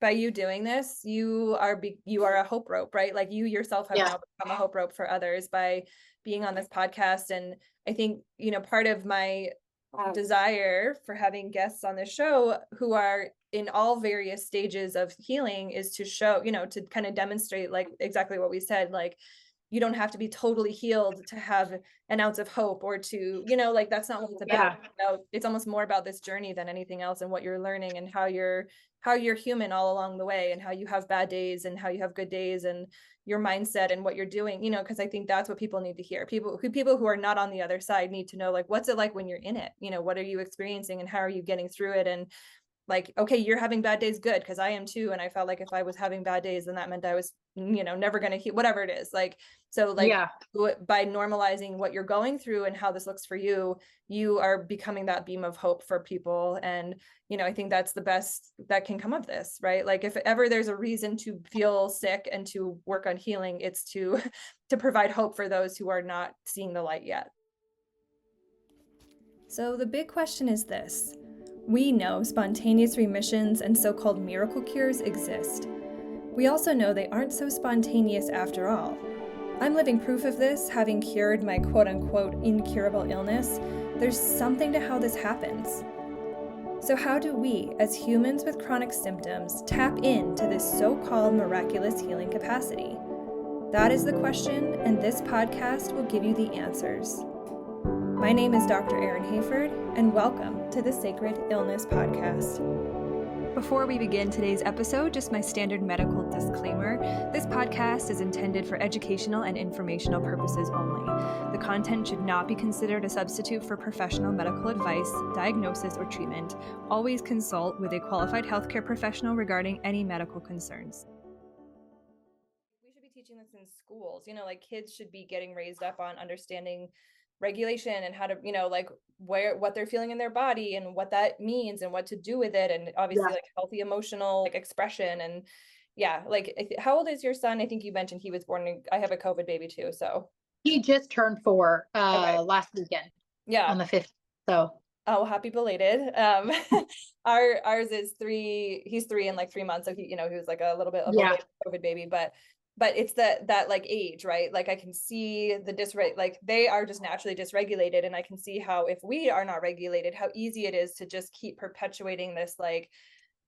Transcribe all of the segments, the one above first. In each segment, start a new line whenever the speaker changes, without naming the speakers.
by you doing this, you are a hope rope, right? Like you yourself have
Yeah.
now become a hope rope for others by being on this podcast. And I think, part of my desire for having guests on this show who are in all various stages of healing is to show, to kind of demonstrate like exactly what we said, like you don't have to be totally healed to have an ounce of hope or to, like that's not what it's about. It's almost more about this journey than anything else and what you're learning and how you're human all along the way and how you have bad days and how you have good days and your mindset and what you're doing, because I think that's what people need to hear. People who are not on the other side need to know, like, what's it like when you're in it? What are you experiencing and how are you getting through it? And like, okay, you're having bad days, good, because I am too. And I felt like if I was having bad days, then that meant I was, never going to heal, whatever it is. Like, so like by normalizing what you're going through and how this looks for you, you are becoming that beam of hope for people. And, I think that's the best that can come of this, right? Like if ever there's a reason to feel sick and to work on healing, it's to provide hope for those who are not seeing the light yet. So the big question is this. We know spontaneous remissions and so-called miracle cures exist. We also know they aren't so spontaneous after all. I'm living proof of this, having cured my quote-unquote incurable illness. There's something to how this happens. So how do we, as humans with chronic symptoms, tap into this so-called miraculous healing capacity? That is the question, and this podcast will give you the answers. My name is Dr. Erin Hayford, and welcome to the Sacred Illness Podcast. Before we begin today's episode, just my standard medical disclaimer. This podcast is intended for educational and informational purposes only. The content should not be considered a substitute for professional medical advice, diagnosis, or treatment. Always consult with a qualified healthcare professional regarding any medical concerns. We should be teaching this in schools. Like kids should be getting raised up on understanding regulation and how to, like what they're feeling in their body and what that means and what to do with it. And obviously like healthy emotional like expression. And like how old is your son? I think you mentioned he was born I have a COVID baby too. So
He just turned 4
okay.
last weekend.
Yeah.
On the 5th. So
happy belated. Ours is 3. He's 3 in like 3 months. So he was like a little bit of a COVID baby, but it's that like age, right? Like I can see the like they are just naturally dysregulated. And I can see how if we are not regulated, how easy it is to just keep perpetuating this, like,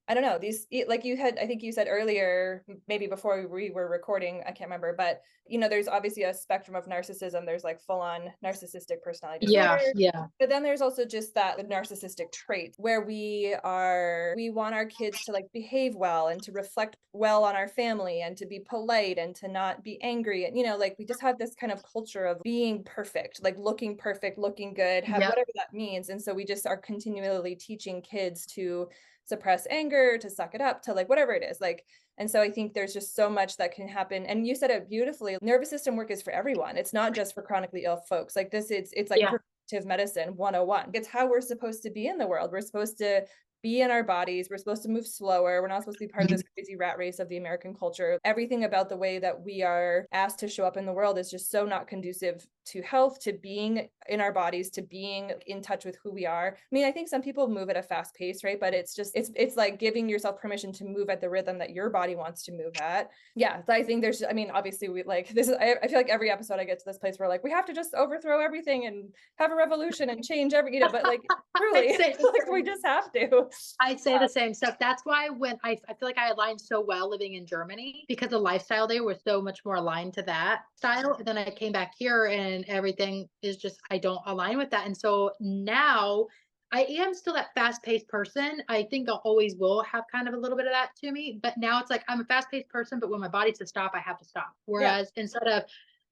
I don't know, these, like I think you said earlier, maybe before we were recording, I can't remember, but there's obviously a spectrum of narcissism. There's like full on narcissistic personality disorder.
Yeah.
But then there's also just that narcissistic trait where we want our kids to like behave well and to reflect well on our family and to be polite and to not be angry. And, like we just have this kind of culture of being perfect, like looking perfect, looking good, whatever that means. And so we just are continually teaching kids to suppress anger, to suck it up, to like whatever it is, like. And so I think there's just so much that can happen. And you said it beautifully. Nervous system work is for everyone. It's not just for chronically ill folks. Like this, it's like preventive medicine 101. It's how we're supposed to be in the world. We're supposed to be in our bodies. We're supposed to move slower. We're not supposed to be part of this crazy rat race of the American culture. Everything about the way that we are asked to show up in the world is just so not conducive to health, to being in our bodies, to being in touch with who we are. I mean, I think some people move at a fast pace, right? But it's just, it's like giving yourself permission to move at the rhythm that your body wants to move at. Yeah. So I think there's, I mean, obviously we like this is, I feel like every episode I get to this place where like, we have to just overthrow everything and have a revolution and change but like truly, like we just have to.
I say the same stuff. That's why when I feel like I aligned so well living in Germany because the lifestyle there was so much more aligned to that style. And then I came back here and everything is just, I don't align with that. And so now I am still that fast-paced person. I think I always will have kind of a little bit of that to me. But now it's like I'm a fast-paced person, but when my body says stop, I have to stop. Whereas instead of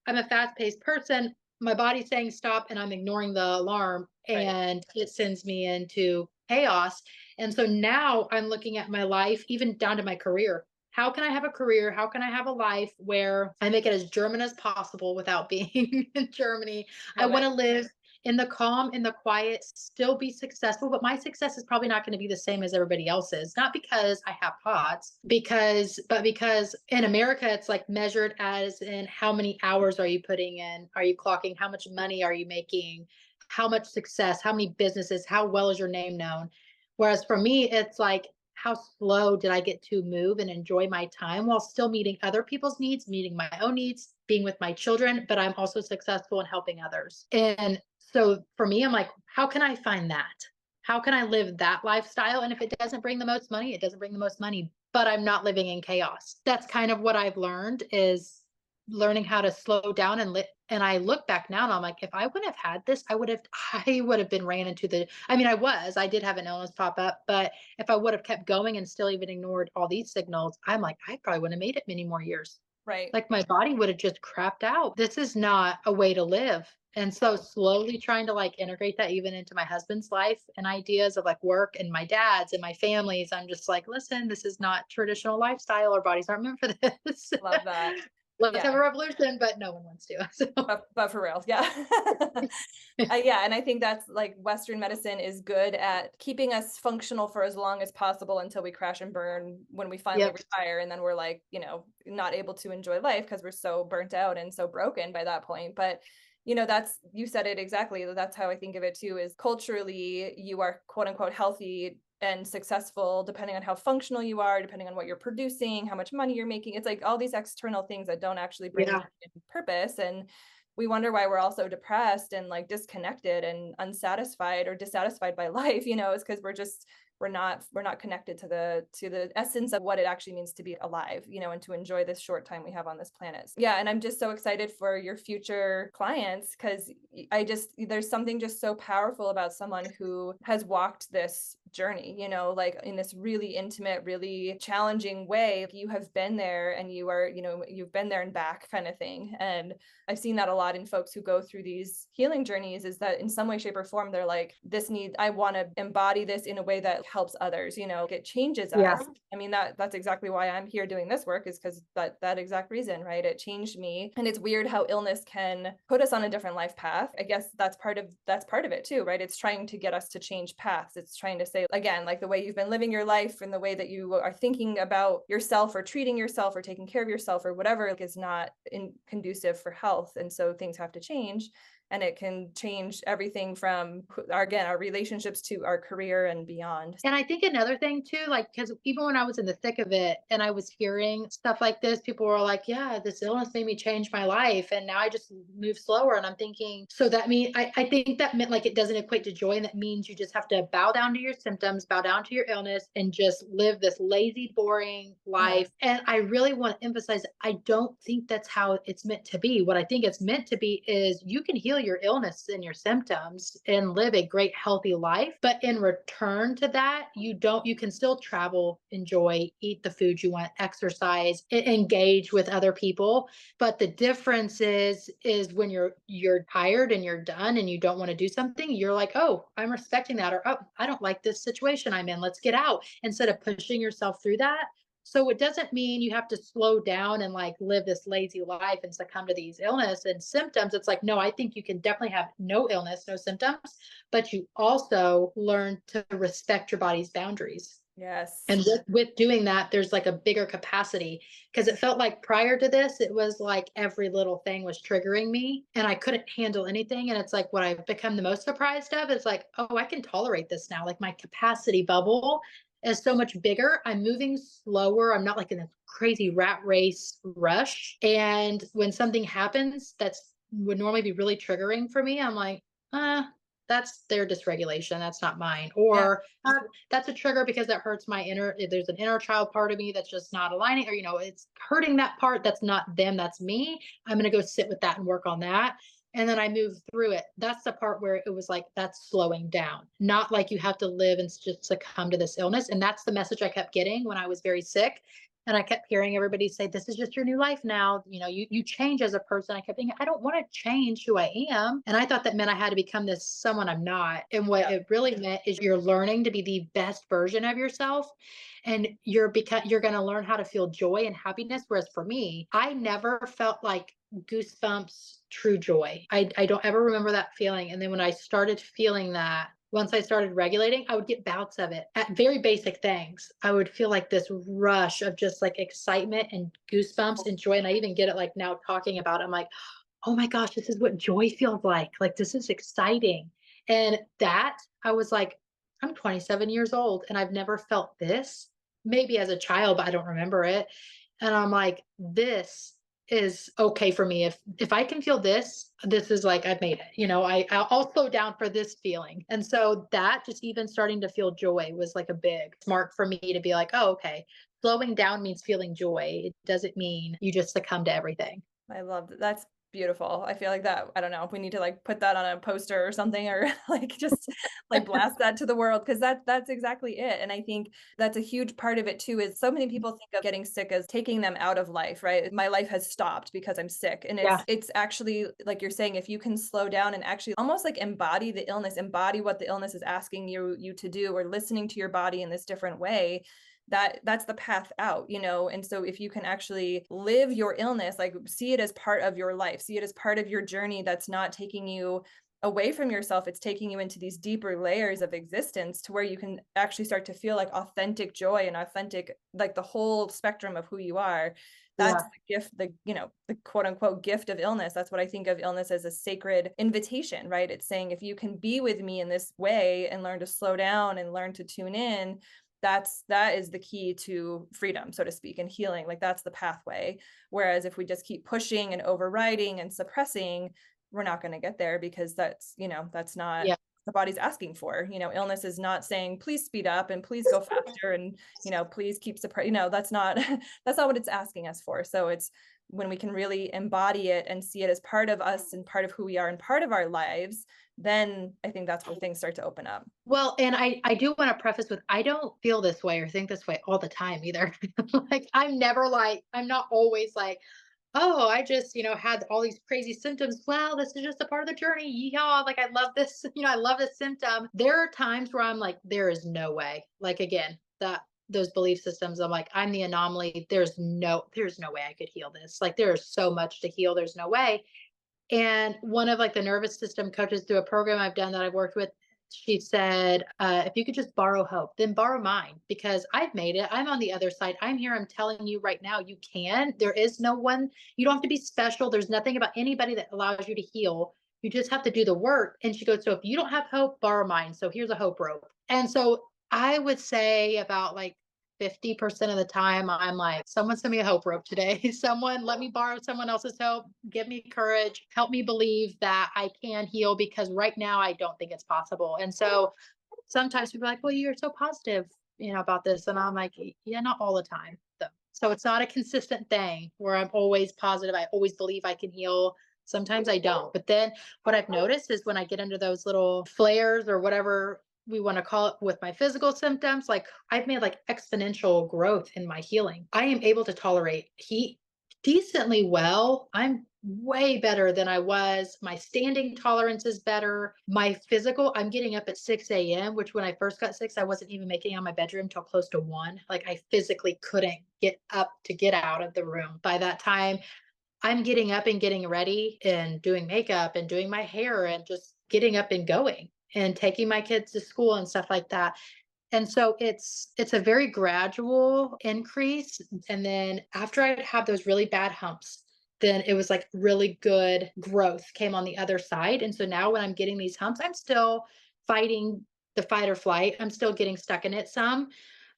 I'm a fast-paced person, my body's saying stop and I'm ignoring the alarm and it sends me into chaos. And so now I'm looking at my life, even down to my career. How can I have a career? How can I have a life where I make it as German as possible without being in Germany? I want to live in the calm, in the quiet, still be successful, but my success is probably not going to be the same as everybody else's. Not because I have POTS, but because in America, it's like measured as in how many hours are you putting in? Are you clocking? How much money are you making? How much success? How many businesses? How well is your name known? Whereas for me, it's like, how slow did I get to move and enjoy my time while still meeting other people's needs, meeting my own needs, being with my children, but I'm also successful in helping others. And so for me, I'm like, how can I find that? How can I live that lifestyle? And if it doesn't bring the most money, it doesn't bring the most money, but I'm not living in chaos. That's kind of what I've learned, is learning how to slow down and I look back now and I'm like, if I wouldn't have had this, I would have been ran into I did have an illness pop up, but if I would have kept going and still even ignored all these signals, I'm like, I probably wouldn't have made it many more years.
Right.
Like my body would have just crapped out. This is not a way to live. And so slowly trying to like integrate that even into my husband's life and ideas of like work and my dad's and my family's. I'm just like, listen, this is not traditional lifestyle. Our bodies aren't meant for this.
Love that.
Let's have
Yeah.
a revolution, but no one wants to. So.
But for real, yeah. Yeah, and I think that's like Western medicine is good at keeping us functional for as long as possible until we crash and burn when we finally retire, and then we're like, not able to enjoy life because we're so burnt out and so broken by that point. But you said it exactly. That's how I think of it too, is culturally you are quote unquote healthy and successful depending on how functional you are, depending on what you're producing, how much money you're making. It's like all these external things that don't actually bring purpose. And we wonder why we're also depressed and like disconnected and unsatisfied or dissatisfied by life, is because we're not connected to the essence of what it actually means to be alive, and to enjoy this short time we have on this planet. Yeah. And I'm just so excited for your future clients, because there's something just so powerful about someone who has walked this journey, like in this really intimate, really challenging way. You have been there and you've been there and back kind of thing. And I've seen that a lot in folks who go through these healing journeys, is that in some way, shape, or form, they're like, I want to embody this in a way that helps others, it changes us. I mean, that's exactly why I'm here doing this work, is because that exact reason, right? It changed me. And it's weird how illness can put us on a different life path. I guess that's part of it too, right? It's trying to get us to change paths. It's trying to say, again, like the way you've been living your life and the way that you are thinking about yourself or treating yourself or taking care of yourself or whatever is not conducive for health. And so things have to change. And it can change everything from our relationships to our career and beyond.
And I think another thing too, like, because even when I was in the thick of it and I was hearing stuff like this, people were like, yeah, this illness made me change my life. And now I just move slower. And I'm thinking, so that means, I think that meant like it doesn't equate to joy. And that means you just have to bow down to your symptoms, bow down to your illness, and just live this lazy, boring life. And I really want to emphasize, I don't think that's how it's meant to be. What I think it's meant to be is you can heal your illness and your symptoms and live a great, healthy life. But in return to that, you can still travel, enjoy, eat the food you want, exercise, engage with other people. But the difference is when you're tired and you're done and you don't want to do something, you're like, oh, I'm respecting that. Or, oh, I don't like this situation I'm in. Let's get out, instead of pushing yourself through that. So it doesn't mean you have to slow down and like live this lazy life and succumb to these illness and symptoms. It's like, no, I think you can definitely have no illness, no symptoms, but you also learn to respect your body's boundaries.
Yes.
And with doing that, there's like a bigger capacity, because it felt like prior to this, it was like every little thing was triggering me and I couldn't handle anything. And it's like what I've become the most surprised of is like, oh, I can tolerate this now. Like my capacity bubble is so much bigger. I'm moving slower. I'm not like in a crazy rat race rush. And when something happens that's would normally be really triggering for me, I'm like, that's their dysregulation. That's not mine. Or that's a trigger because that hurts there's an inner child part of me that's just not aligning, or, it's hurting that part. That's not them. That's me. I'm going to go sit with that and work on that. And then I move through it. That's the part where it was like, that's slowing down, not like you have to live and just succumb to this illness. And that's the message I kept getting when I was very sick. And I kept hearing everybody say, this is just your new life now. You change as a person. I kept thinking, I don't want to change who I am. And I thought that meant I had to become someone I'm not. And what it really meant is you're learning to be the best version of yourself. And you're going to learn how to feel joy and happiness. Whereas for me, I never felt like goosebumps, true joy. I don't ever remember that feeling. And then when I started feeling that, once I started regulating, I would get bouts of it at very basic things. I would feel like this rush of just like excitement and goosebumps and joy. And I even get it like now talking about it. I'm like, oh my gosh, this is what joy feels like. Like, this is exciting. And that I was like, I'm 27 years old and I've never felt this. Maybe as a child, but I don't remember it. And I'm like, this is okay for me. If I can feel this, this is like I've made it. I'll slow down for this feeling. And so that just even starting to feel joy was like a big mark for me to be like, oh, okay. Slowing down means feeling joy. It doesn't mean you just succumb to everything.
I love that. That's beautiful. I feel like that, I don't know, if we need to like put that on a poster or something, or like just like blast that to the world, because that's exactly it. And I think that's a huge part of it too, is so many people think of getting sick as taking them out of life, right? My life has stopped because I'm sick. And
Yeah.
it's actually like you're saying, if you can slow down and actually almost like embody the illness, embody what the illness is asking you to do, or listening to your body in this different way, that's the path out, and so if you can actually live your illness, like see it as part of your life, see it as part of your journey, that's not taking you away from yourself, it's taking you into these deeper layers of existence, to where you can actually start to feel like authentic joy and authentic, like the whole spectrum of who you are. That's
Yeah.
the gift, the quote unquote gift of illness. That's what I think of illness, as a sacred invitation, right? It's saying, if you can be with me in this way and learn to slow down and learn to tune in, that is the key to freedom, so to speak, and healing. Like that's the pathway. Whereas if we just keep pushing and overriding and suppressing, we're not going to get there, because that's not
Yeah.
the body's asking for. Illness is not saying, please speed up and please go faster and please keep that's not that's not what it's asking us for. So it's when we can really embody it and see it as part of us and part of who we are and part of our lives, then I think that's where things start to open up.
Well, and I do want to preface with I don't feel this way or think this way all the time either. Like I'm not always like, oh, I just, had all these crazy symptoms. Well, this is just a part of the journey. Yeehaw. Like I love this, I love this symptom. There are times where I'm like, there is no way. Like again, that those belief systems, I'm like, I'm the anomaly. There's no way I could heal this. Like there is so much to heal. There's no way. And one of like the nervous system coaches through a program I've done that I've worked with, she said, if you could just borrow hope, then borrow mine because I've made it. I'm on the other side. I'm here. I'm telling you right now, you can. There is no one, you don't have to be special. There's nothing about anybody that allows you to heal. You just have to do the work. And she goes, so if you don't have hope, borrow mine. So here's a hope rope. And so I would say about like 50% of the time, I'm like, someone send me a hope rope today. Someone let me borrow someone else's hope. Give me courage. Help me believe that I can heal because right now I don't think it's possible. And so sometimes people are like, well, you're so positive, about this. And I'm like, yeah, not all the time though. So it's not a consistent thing where I'm always positive. I always believe I can heal. Sometimes I don't. But then what I've noticed is when I get into those little flares or whatever we want to call it with my physical symptoms, like I've made like exponential growth in my healing. I am able to tolerate heat decently well. I'm way better than I was. My standing tolerance is better. My physical, I'm getting up at 6 a.m., which when I first got sick, I wasn't even making it out of my bedroom till close to 1. Like I physically couldn't get up to get out of the room. By that time, I'm getting up and getting ready and doing makeup and doing my hair and just getting up and going and taking my kids to school and stuff like that. And so it's a very gradual increase. And then after I'd have those really bad humps, then it was like really good growth came on the other side. And so now when I'm getting these humps, I'm still fighting the fight or flight. I'm still getting stuck in it some,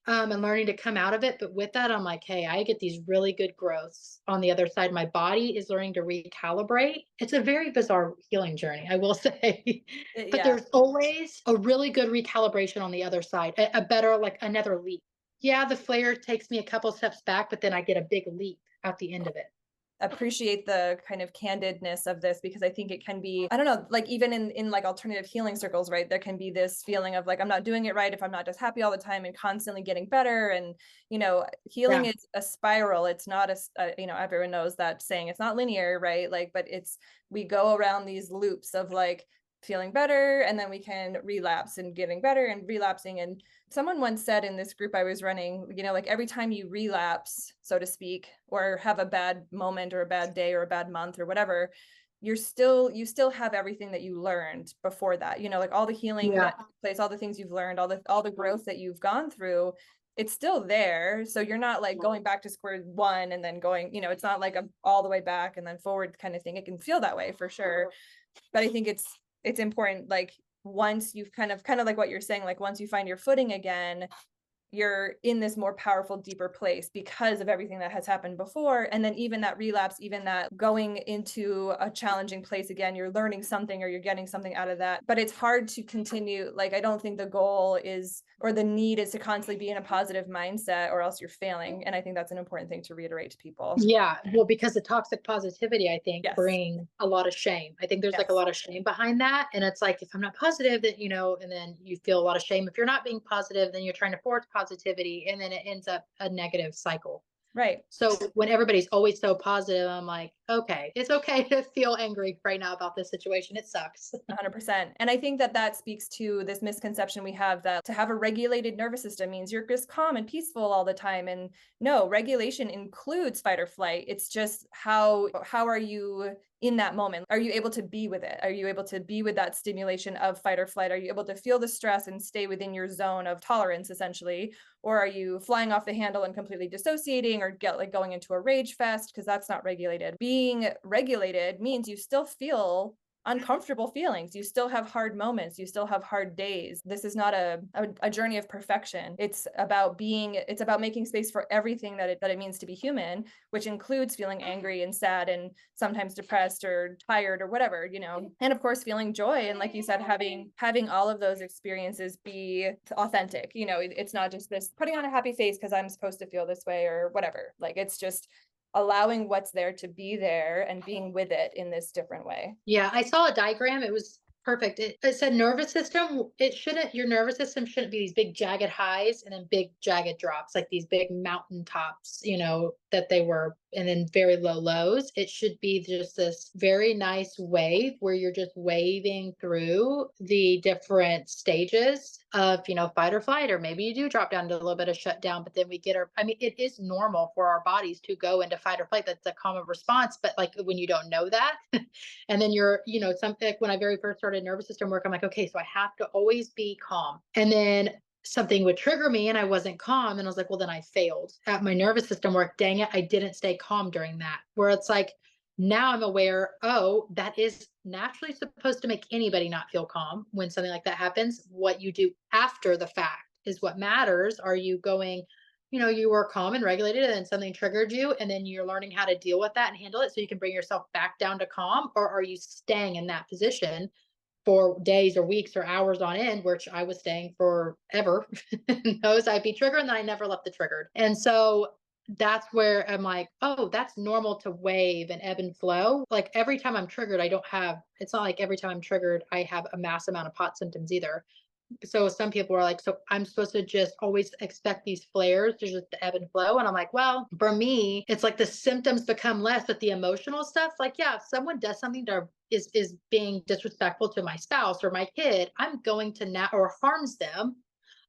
and learning to come out of it. But with that, I'm like, hey, I get these really good growths on the other side. My body is learning to recalibrate. It's a very bizarre healing journey, I will say. But
Yeah.
there's always a really good recalibration on the other side, a better, like another leap. Yeah, the flare takes me a couple steps back, but then I get a big leap at the end of it.
Appreciate the kind of candidness of this, because I think it can be, I don't know, like even in like alternative healing circles, right? There can be this feeling of like, I'm not doing it right if I'm not just happy all the time and constantly getting better. And, healing
Yeah.
is a spiral. It's not everyone knows that saying, it's not linear, right? Like, but we go around these loops of like feeling better, and then we can relapse and getting better and relapsing. And someone once said in this group I was running, like every time you relapse, so to speak, or have a bad moment or a bad day or a bad month or whatever, you still have everything that you learned before that, like all the healing
Yeah.
that took place, all the things you've learned, all the growth that you've gone through, it's still there. So you're not like going back to square one and then going, it's not like a all the way back and then forward kind of thing. It can feel that way for sure. But I think it's important, like once you've kind of like what you're saying, like once you find your footing again, you're in this more powerful, deeper place because of everything that has happened before. And then even that relapse, even that going into a challenging place again, you're learning something or you're getting something out of that. But it's hard to continue. Like, I don't think the goal is, or the need is, to constantly be in a positive mindset, or else you're failing. And I think that's an important thing to reiterate to people.
Yeah, well, because the toxic positivity, I think,
Yes.
bring a lot of shame. I think there's like a
Yes.
lot of shame behind that. And it's like, if I'm not positive, that, and then you feel a lot of shame. If you're not being positive, then you're trying to force positivity. And then it ends up a negative cycle.
Right.
So when everybody's always so positive, I'm like, okay, it's okay to feel angry right now about this situation. It sucks.
100%. And I think that that speaks to this misconception we have that to have a regulated nervous system means you're just calm and peaceful all the time. And no, regulation includes fight or flight. It's just how are you in that moment? Are you able to be with it? Are you able to be with that stimulation of fight or flight? Are you able to feel the stress and stay within your zone of tolerance, essentially? Or are you flying off the handle and completely dissociating, or going into a rage fest? Because that's not regulated. Being regulated means you still feel uncomfortable feelings. You still have hard moments. You still have hard days. This is not a journey of perfection. It's about making space for everything that it means to be human, which includes feeling angry and sad and sometimes depressed or tired or whatever, and of course feeling joy. And like you said, having all of those experiences be authentic. It's not just this putting on a happy face because I'm supposed to feel this way or whatever. Like, it's just allowing what's there to be there and being with it in this different way.
Yeah, I saw a diagram. It was perfect. It said nervous system. Your nervous system shouldn't be these big jagged highs and then big jagged drops, like these big mountain tops, that they were, and then very low lows. It should be just this very nice wave where you're just waving through the different stages of, fight or flight, or maybe you do drop down to a little bit of shutdown, but then it is normal for our bodies to go into fight or flight. That's a common response. But like when you don't know that, and then something like when I very first started nervous system work, I'm like, okay, so I have to always be calm. And then something would trigger me and I wasn't calm. And I was like, well, then I failed at my nervous system work. Dang it, I didn't stay calm during that. Where it's like, now I'm aware, oh, that is naturally supposed to make anybody not feel calm when something like that happens. What you do after the fact is what matters. Are you going, you were calm and regulated and then something triggered you, and then you're learning how to deal with that and handle it so you can bring yourself back down to calm? Or are you staying in that position for days or weeks or hours on end, which I was staying forever? Knows I'd be triggered and then I never left the triggered. And so that's where I'm like, oh, that's normal to wave and ebb and flow. Like every time I'm triggered, it's not like every time I'm triggered, I have a mass amount of pot symptoms either. So some people are like, so I'm supposed to just always expect these flares to just ebb and flow. And I'm like, well, for me, it's like the symptoms become less, but the emotional stuff, like, yeah, if someone does something to is being disrespectful to my spouse or my kid, I'm going to or harms them,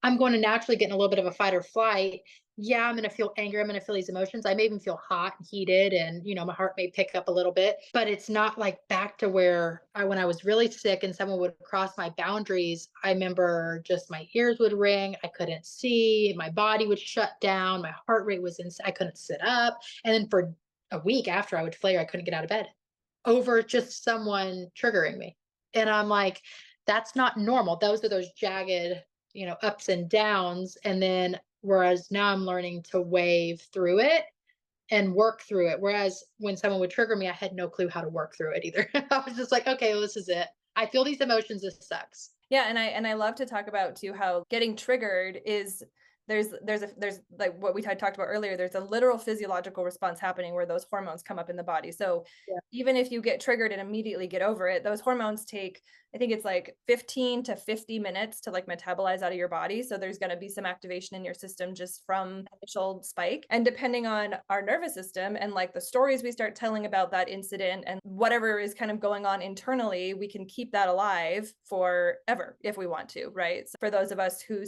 I'm going to naturally get in a little bit of a fight or flight. Yeah, I'm going to feel angry. I'm going to feel these emotions. I may even feel hot and heated, and my heart may pick up a little bit, but it's not like back to where when I was really sick and someone would cross my boundaries. I remember just my ears would ring. I couldn't see. My body would shut down. My heart rate was I couldn't sit up. And then for a week after I would flare, I couldn't get out of bed over just someone triggering me. And I'm like, that's not normal. Those are those jagged, ups and downs. And then whereas now I'm learning to wave through it and work through it. Whereas when someone would trigger me, I had no clue how to work through it either. I was just like, okay, well, this is it. I feel these emotions. This sucks.
Yeah, and I love to talk about too how getting triggered is there's like what we talked about earlier. There's a literal physiological response happening where those hormones come up in the body. So
Yeah.
even if you get triggered and immediately get over it, those hormones take, I think it's like 15 to 50 minutes to like metabolize out of your body. So there's going to be some activation in your system just from initial spike. And depending on our nervous system and like the stories we start telling about that incident and whatever is kind of going on internally, we can keep that alive forever if we want to, right? So for those of us who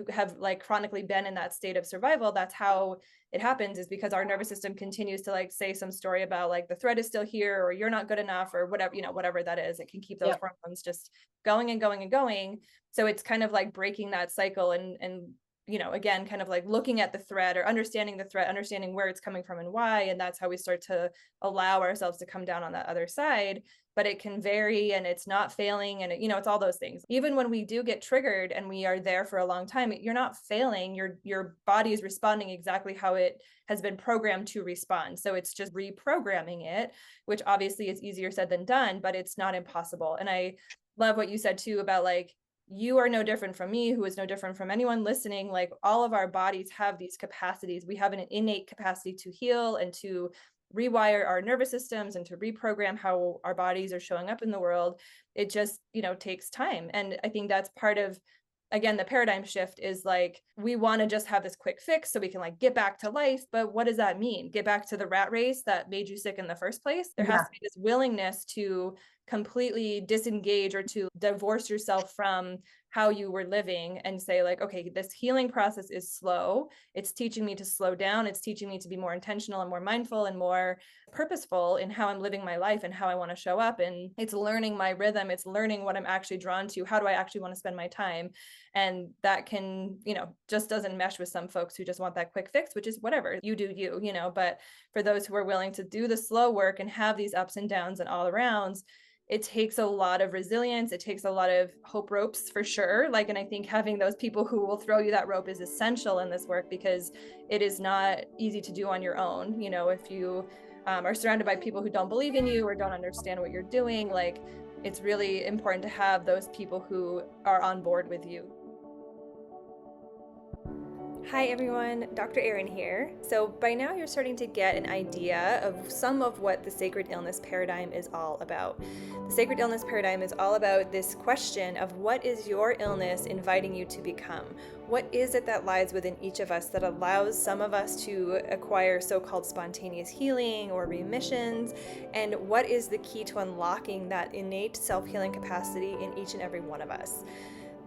have like chronically been in that state of survival, that's how it happens, is because our nervous system continues to like say some story about like the threat is still here, or you're not good enough, or whatever, whatever that is. It can keep those hormones just going and going and going. So it's kind of like breaking that cycle and again, kind of like looking at the threat or understanding the threat, understanding where it's coming from and why. And that's how we start to allow ourselves to come down on that other side. But it can vary and it's not failing. And it's all those things. Even when we do get triggered and we are there for a long time, you're not failing. Your body is responding exactly how it has been programmed to respond. So it's just reprogramming it, which obviously is easier said than done, but it's not impossible. And I love what you said too about like, you are no different from me, who is no different from anyone listening. Like all of our bodies have these capacities. We have an innate capacity to heal and to rewire our nervous systems and to reprogram how our bodies are showing up in the world. It just, takes time. And I think that's part of, again, the paradigm shift is like, we want to just have this quick fix so we can like get back to life. But what does that mean? Get back to the rat race that made you sick in the first place? There has to be this willingness to completely disengage or to divorce yourself from how you were living and say like, okay, this healing process is slow. It's teaching me to slow down. It's teaching me to be more intentional and more mindful and more purposeful in how I'm living my life and how I want to show up. And it's learning my rhythm. It's learning what I'm actually drawn to. How do I actually want to spend my time? And that can, just doesn't mesh with some folks who just want that quick fix, which is whatever, you do you, but for those who are willing to do the slow work and have these ups and downs and all arounds, it takes a lot of resilience. It takes a lot of hope ropes for sure. Like, and I think having those people who will throw you that rope is essential in this work because it is not easy to do on your own. If you are surrounded by people who don't believe in you or don't understand what you're doing, like it's really important to have those people who are on board with you. Hi everyone, Dr. Erin here. So by now you're starting to get an idea of some of what the sacred illness paradigm is all about. The sacred illness paradigm is all about this question of what is your illness inviting you to become? What is it that lies within each of us that allows some of us to acquire so-called spontaneous healing or remissions? And what is the key to unlocking that innate self-healing capacity in each and every one of us?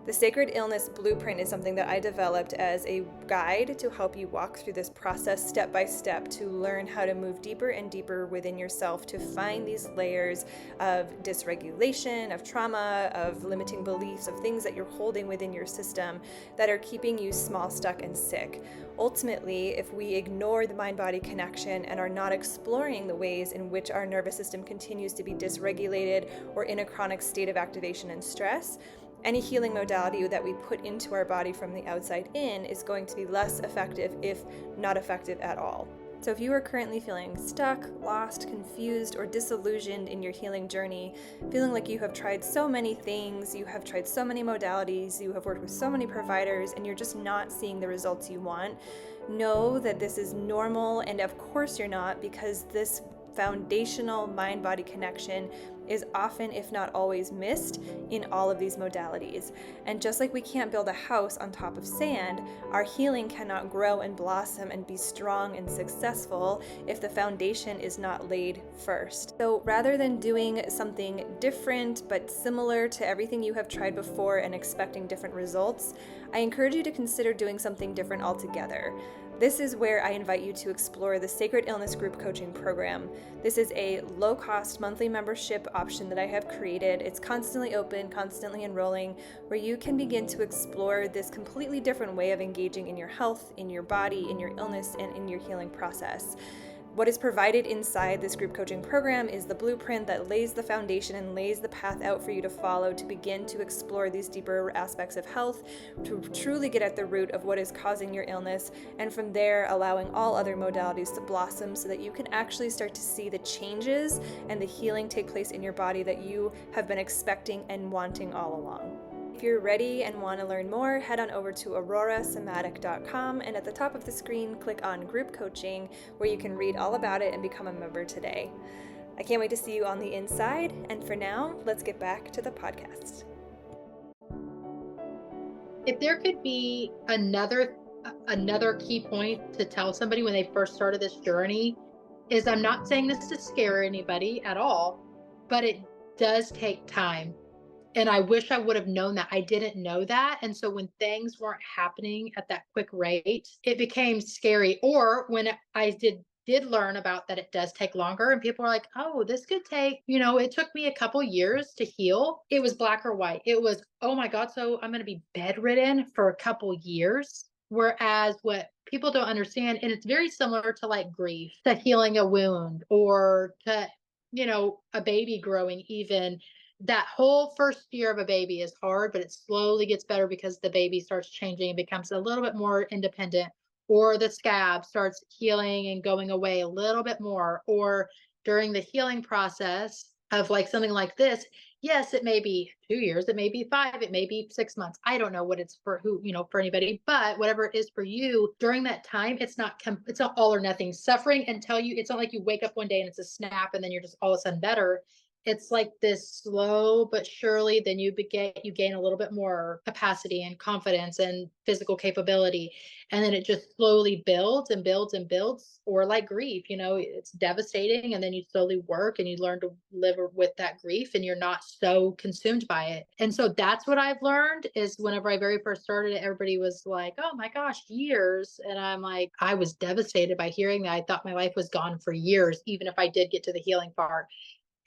The Sacred Illness Blueprint is something that I developed as a guide to help you walk through this process step by step to learn how to move deeper and deeper within yourself to find these layers of dysregulation, of trauma, of limiting beliefs, of things that you're holding within your system that are keeping you small, stuck, and sick. Ultimately, if we ignore the mind-body connection and are not exploring the ways in which our nervous system continues to be dysregulated or in a chronic state of activation and stress, any healing modality that we put into our body from the outside in is going to be less effective, if not effective at all. So if you are currently feeling stuck, lost, confused, or disillusioned in your healing journey, feeling like you have tried so many things, you have tried so many modalities, you have worked with so many providers, and you're just not seeing the results you want, know that this is normal, and of course you're not, because this foundational mind-body connection is often, if not always, missed in all of these modalities. And just like we can't build a house on top of sand, our healing cannot grow and blossom and be strong and successful if the foundation is not laid first. So rather than doing something different but similar to everything you have tried before and expecting different results, I encourage you to consider doing something different altogether. This is where I invite you to explore the Sacred Illness Group Coaching Program. This is a low-cost monthly membership option that I have created. It's constantly open, constantly enrolling, where you can begin to explore this completely different way of engaging in your health, in your body, in your illness, and in your healing process. What is provided inside this group coaching program is the blueprint that lays the foundation and lays the path out for you to follow to begin to explore these deeper aspects of health, to truly get at the root of what is causing your illness, and from there allowing all other modalities to blossom so that you can actually start to see the changes and the healing take place in your body that you have been expecting and wanting all along. If you're ready and want to learn more, head on over to aurorasomatic.com, and at the top of the screen, click on Group Coaching, where you can read all about it and become a member today. I can't wait to see you on the inside, and for now, let's get back to the podcast.
If there could be another key point to tell somebody when they first started this journey, is I'm not saying this to scare anybody at all, but it does take time. And I wish I would have known that. I didn't know that. And so when things weren't happening at that quick rate, it became scary. Or when I did learn about that it does take longer, and people are like, oh, this could take, it took me a couple years to heal. It was black or white. It was, oh my God, so I'm going to be bedridden for a couple years. Whereas what people don't understand, and it's very similar to like grief, to healing a wound or to, a baby growing even. That whole first year of a baby is hard, but it slowly gets better because the baby starts changing and becomes a little bit more independent, or the scab starts healing and going away a little bit more, or during the healing process of like something like this, yes, it may be 2 years, it may be 5, it may be 6 months. I don't know what it's for who, for anybody, but whatever it is for you during that time, it's not all or nothing suffering until it's not like you wake up one day and it's a snap and then you're just all of a sudden better. It's like this slow but surely, then you gain a little bit more capacity and confidence and physical capability. And then it just slowly builds and builds and builds, or like grief, it's devastating. And then you slowly work and you learn to live with that grief and you're not so consumed by it. And so that's what I've learned is whenever I very first started it, everybody was like, oh my gosh, years. And I'm like, I was devastated by hearing that. I thought my life was gone for years, even if I did get to the healing part.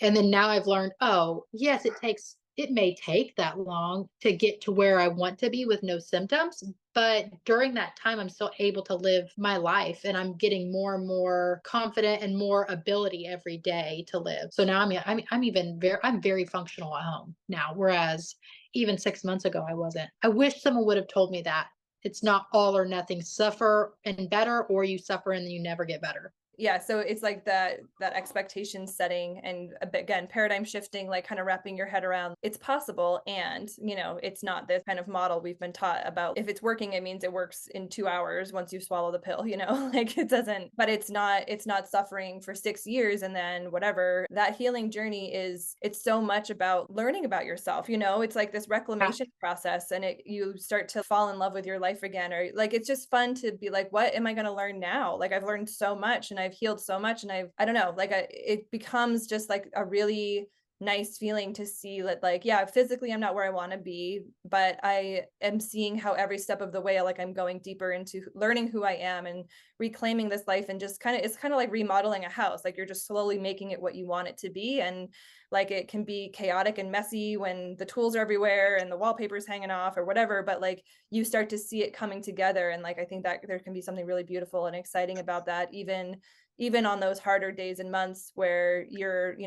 And then now I've learned, oh, yes, it may take that long to get to where I want to be with no symptoms. But during that time, I'm still able to live my life and I'm getting more and more confident and more ability every day to live. So now I'm very functional at home now. Whereas even 6 months ago, I wasn't. I wish someone would have told me that it's not all or nothing, suffer and better, or you suffer and then you never get better.
Yeah, so it's like that expectation setting and again paradigm shifting, like kind of wrapping your head around it's possible. And it's not this kind of model we've been taught about if it's working it means it works in 2 hours once you swallow the pill, like it doesn't. But it's not suffering for 6 years and then whatever. That healing journey it's so much about learning about yourself. It's like this reclamation process, and you start to fall in love with your life again, or like it's just fun to be like, what am I going to learn now? Like I've learned so much and I've healed so much, and I don't know, like it becomes just like a really nice feeling to see that, like, yeah, physically I'm not where I want to be, but I am seeing how every step of the way, like I'm going deeper into learning who I am and reclaiming this life, and just it's kind of like remodeling a house. Like you're just slowly making it what you want it to be. And like it can be chaotic and messy when the tools are everywhere and the wallpaper's hanging off or whatever, but like you start to see it coming together. And like I think that there can be something really beautiful and exciting about that, even on those harder days and months where you're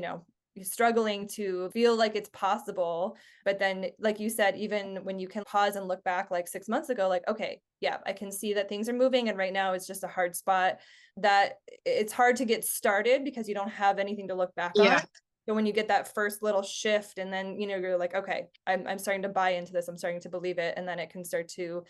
struggling to feel like it's possible. But then, like you said, even when you can pause and look back like 6 months ago, like, okay, yeah, I can see that things are moving. And right now it's just a hard spot that it's hard to get started because you don't have anything to look back on.
Yeah.
But when you get that first little shift and then, you're like, okay, I'm starting to buy into this. I'm starting to believe it. And then it can start to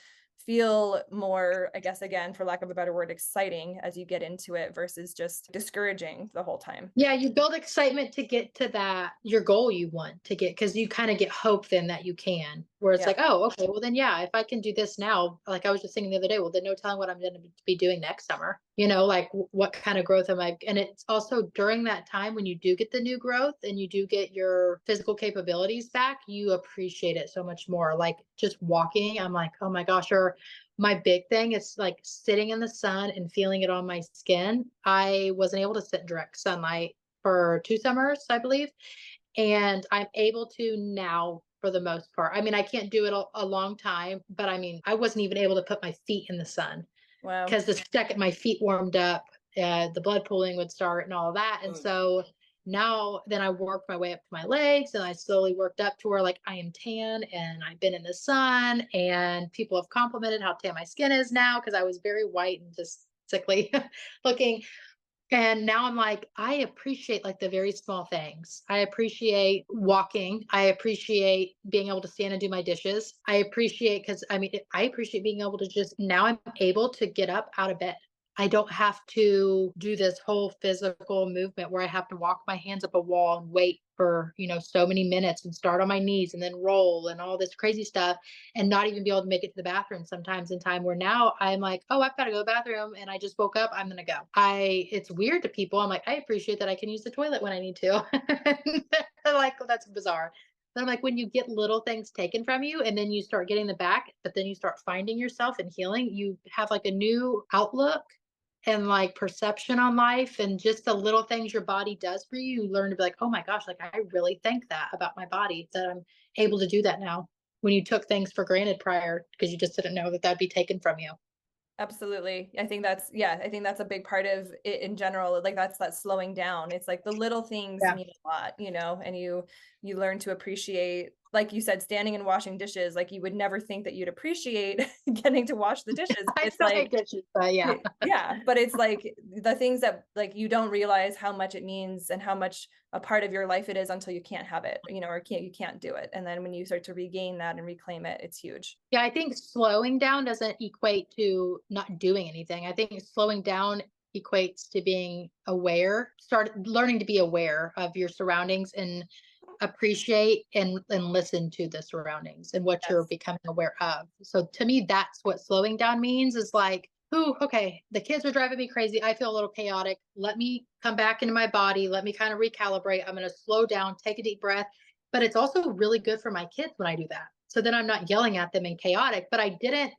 feel more, I guess, again, for lack of a better word, exciting as you get into it versus just discouraging the whole time.
Yeah, you build excitement to get to that your goal you want to get, because you kind of get hope then that you can. Where it's
Yeah.
like, oh, okay, well then yeah, if I can do this now, like I was just thinking the other day, well then no telling what I'm going to be doing next summer. Like what kind of growth am I? And it's also during that time when you do get the new growth and you do get your physical capabilities back, you appreciate it so much more. Like just walking, I'm like, oh my gosh, or my big thing is like sitting in the sun and feeling it on my skin. I wasn't able to sit in direct sunlight for 2 summers, I believe. And I'm able to now for the most part. I mean, I can't do it a long time, but I mean, I wasn't even able to put my feet in the sun
Wow.
because the second my feet warmed up, the blood pooling would start and all of that. And so now then I worked my way up to my legs and I slowly worked up to where like I am tan and I've been in the sun and people have complimented how tan my skin is now because I was very white and just sickly looking. And now I'm like, I appreciate like the very small things. I appreciate walking. I appreciate being able to stand and do my dishes. I appreciate, because I mean, I appreciate being able to just, now I'm able to get up out of bed. I don't have to do this whole physical movement where I have to walk my hands up a wall and wait for, so many minutes and start on my knees and then roll and all this crazy stuff and not even be able to make it to the bathroom sometimes in time, where now I'm like, oh, I've got to go to the bathroom and I just woke up, I'm going to go. It's weird to people. I'm like, I appreciate that I can use the toilet when I need to. They're like, well, that's bizarre. But I'm like, when you get little things taken from you and then you start getting the back, but then you start finding yourself and healing, you have like a new outlook and like perception on life, and just the little things your body does for you, you learn to be like, oh my gosh, like I really think that about my body, that I'm able to do that now, when you took things for granted prior because you just didn't know that that'd be taken from you.
Absolutely. I think that's a big part of it in general. Like that's that slowing down. It's like the little things
Yeah.
mean a lot, and you learn to appreciate, like you said, standing and washing dishes. Like you would never think that you'd appreciate getting to wash the dishes.
I
It's
still
like
hate dishes, but yeah.
yeah, but it's like the things that like you don't realize how much it means and how much a part of your life it is until you can't have it, or you can't do it. And then when you start to regain that and reclaim it, it's huge.
Yeah, I think slowing down doesn't equate to not doing anything. I think slowing down equates to being aware, start learning to be aware of your surroundings and appreciate and listen to the surroundings and what you're
Yes.
becoming aware of. So to me, that's what slowing down means is like, ooh, okay, the kids are driving me crazy. I feel a little chaotic. Let me come back into my body. Let me kind of recalibrate. I'm going to slow down, take a deep breath. But it's also really good for my kids when I do that. So then I'm not yelling at them and chaotic, but I didn't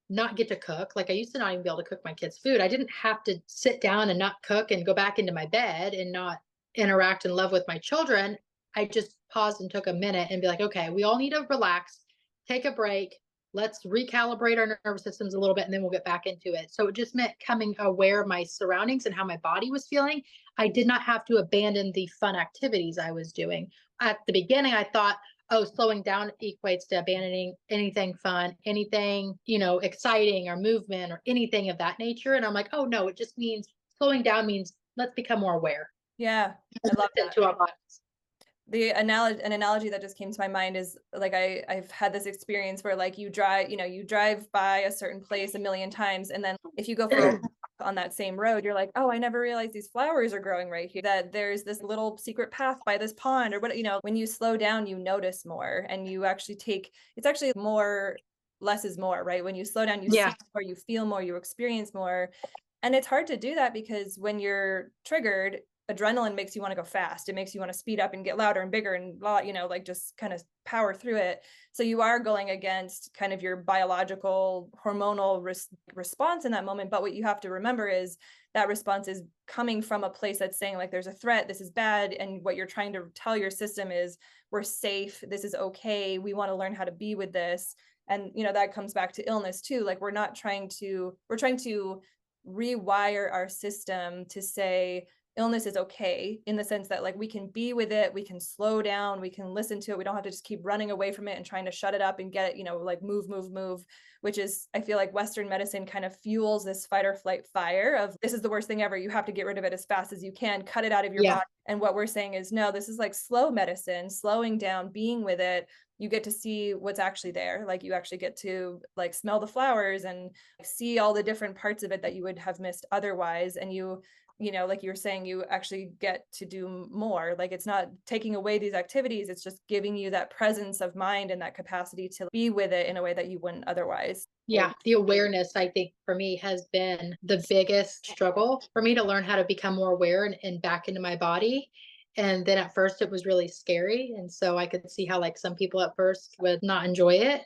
not get to cook. Like I used to not even be able to cook my kids' food. I didn't have to sit down and not cook and go back into my bed and not interact and love with my children. I just paused and took a minute and be like, okay, we all need to relax, take a break. Let's recalibrate our nervous systems a little bit and then we'll get back into it. So it just meant coming aware of my surroundings and how my body was feeling. I did not have to abandon the fun activities I was doing. At the beginning, I thought, oh, slowing down equates to abandoning anything fun, anything, exciting or movement or anything of that nature. And I'm like, oh no, it just means slowing down means let's become more aware.
Yeah, I love
Listen
that.
to our bodies.
An analogy that just came to my mind is like I've had this experience where like you drive by a certain place a million times, and then if you go for a walk on that same road, you're like, oh, I never realized these flowers are growing right here, that there's this little secret path by this pond or what, when you slow down, you notice more and you actually it's actually more, less is more, right? When you slow down, you see
Yeah.
more, you feel more, you experience more. And it's hard to do that because when you're triggered, adrenaline makes you want to go fast. It makes you want to speed up and get louder and bigger and like just kind of power through it. So you are going against kind of your biological hormonal response in that moment. But what you have to remember is that response is coming from a place that's saying like, there's a threat, this is bad. And what you're trying to tell your system is we're safe. This is okay. We want to learn how to be with this. And, that comes back to illness too. Like we're trying to rewire our system to say, illness is okay, in the sense that like we can be with it, we can slow down, we can listen to it, we don't have to just keep running away from it and trying to shut it up and get it, like move, which is, I feel like Western medicine kind of fuels this fight or flight fire of this is the worst thing ever, you have to get rid of it as fast as you can, cut it out of your
Yeah.
body. And what we're saying is no, this is like slow medicine, slowing down, being with it. You get to see what's actually there. Like you actually get to like smell the flowers and see all the different parts of it that you would have missed otherwise. And like you were saying, you actually get to do more. Like it's not taking away these activities, it's just giving you that presence of mind and that capacity to be with it in a way that you wouldn't otherwise.
Yeah. The awareness, I think, for me has been the biggest struggle for me to learn how to become more aware and back into my body. And then at first it was really scary. And so I could see how like some people at first would not enjoy it.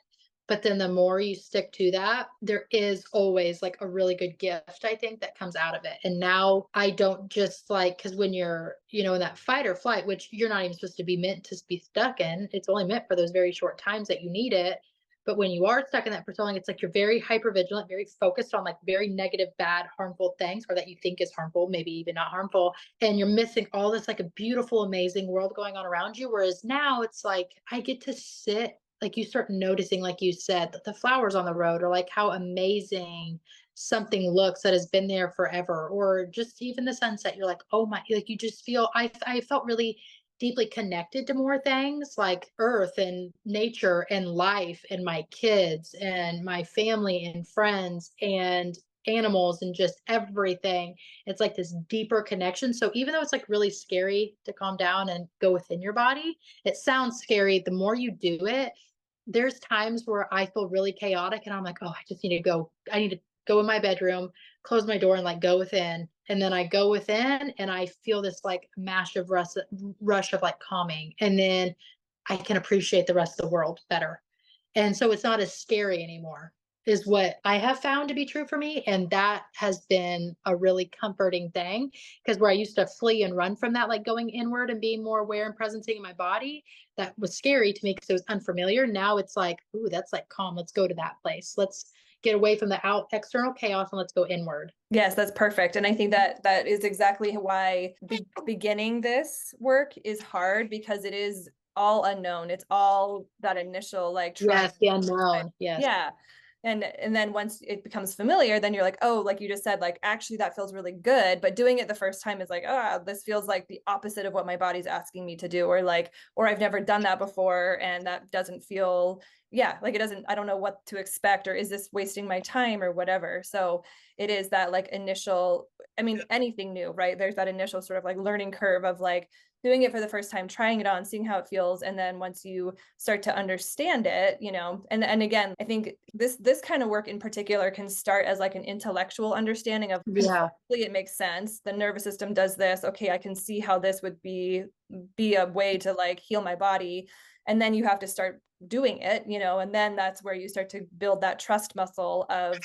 But then the more you stick to that, there is always like a really good gift, I think, that comes out of it. And now I don't just like, because when you're, in that fight or flight, which you're not even supposed to be meant to be stuck in, it's only meant for those very short times that you need it. But when you are stuck in that for so long, it's like you're very hyper vigilant, very focused on like very negative, bad, harmful things, or that you think is harmful, maybe even not harmful. And you're missing all this like a beautiful, amazing world going on around you. Whereas now it's like I get to sit, like you start noticing, like you said, the flowers on the road, or like how amazing something looks that has been there forever, or just even the sunset. You're like, oh my, like you just feel, I felt really deeply connected to more things like earth and nature and life and my kids and my family and friends and animals and just everything. It's like this deeper connection. So even though it's like really scary to calm down and go within your body, it sounds scary. The more you do it, there's times where I feel really chaotic and I'm like, oh, I just need to go. I need to go in my bedroom, close my door and like go within. And then I go within and I feel this like massive rush of like calming. And then I can appreciate the rest of the world better. And so it's not as scary anymore, is what I have found to be true for me. And that has been a really comforting thing, because where I used to flee and run from that, like going inward and being more aware and presencing in my body, that was scary to me because it was unfamiliar. Now it's like, ooh, that's like calm. Let's go to that place. Let's get away from the external chaos and let's go inward.
Yes, that's perfect. And I think that that is exactly why beginning this work is hard, because it is all unknown. It's all that initial like trying.
Yes, the unknown. Yes.
Yeah. And then once it becomes familiar, then you're like, oh, like you just said, like actually that feels really good. But doing it the first time is like, oh, this feels like the opposite of what my body's asking me to do, or like, or I've never done that before, and that doesn't feel, yeah, like it doesn't, I don't know what to expect, or is this wasting my time or whatever. So it is that like initial, I mean, anything new, right? There's that initial sort of like learning curve of like doing it for the first time, trying it on, seeing how it feels. And then once you start to understand it, you know, and again, I think this kind of work in particular can start as like an intellectual understanding of,
Yeah.
it makes sense. The nervous system does this. Okay, I can see how this would be a way to like heal my body. And then you have to start doing it, you know, and then that's where you start to build that trust muscle of,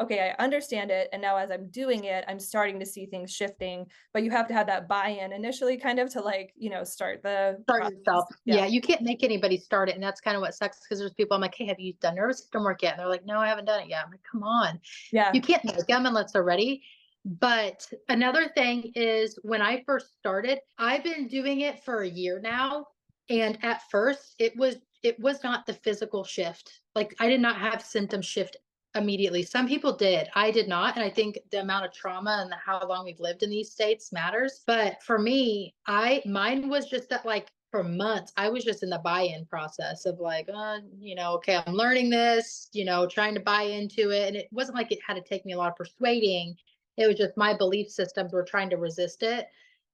okay, I understand it. And now as I'm doing it, I'm starting to see things shifting. But you have to have that buy-in initially kind of to like, you know, start the
Start
process.
yourself.
Yeah.
Yeah, you can't make anybody start it. And that's kind of what sucks, because there's people I'm like, hey, have you done nervous system work yet? And they're like, no, I haven't done it yet. I'm like, come on.
Yeah.
You can't make them unless they're ready. But another thing is, when I first started, I've been doing it for a year now. And at first it was not the physical shift. Like, I did not have symptoms shift immediately. Some people did. I did not. And I think the amount of trauma and how long we've lived in these states matters. But for me, mine was just that, like, for months, I was just in the buy-in process of like, okay, I'm learning this, trying to buy into it. And it wasn't like it had to take me a lot of persuading. It was just my belief systems were trying to resist it.